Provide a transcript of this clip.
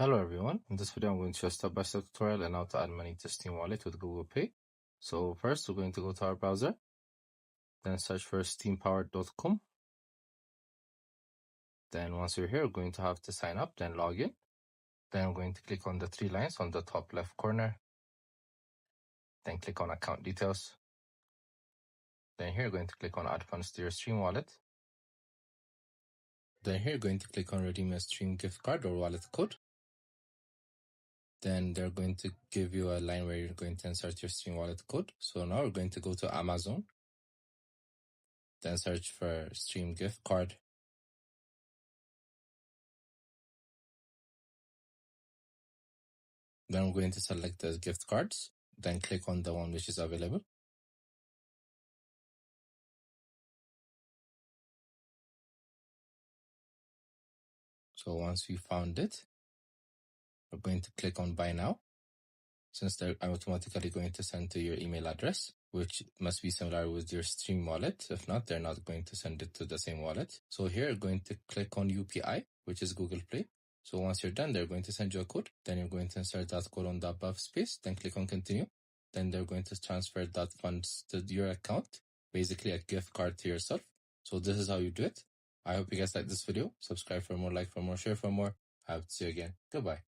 Hello everyone, in this video I'm going to show a step-by-step tutorial on how to add money to Steam Wallet with Google Pay. So first we're going to go to our browser, then search for steampowered.com. Then once you're here, we're going to have to sign up, then log in. Then I'm going to click on the three lines on the top left corner. Then click on account details. Then here you're going to click on add funds to your Stream wallet. Then here you're going to click on redeem a Stream gift card or wallet code. Then they're going to give you a line where you're going to insert your Stream wallet code. So now we're going to go to Amazon. Then search for Stream gift card. Then I'm going to select the gift cards. Then click on the one which is available. So once we found it, we're going to click on buy now. Since they're automatically going to send to your email address, which must be similar with your Stream wallet. If not, they're not going to send it to the same wallet. So here you're going to click on UPI, which is Google Play. So once you're done, they're going to send you a code. Then you're going to insert that code on the above space. Then click on continue. Then they're going to transfer that funds to your account, basically a gift card to yourself. So this is how you do it. I hope you guys like this video. Subscribe for more, like for more, share for more. I hope to see you again. Goodbye.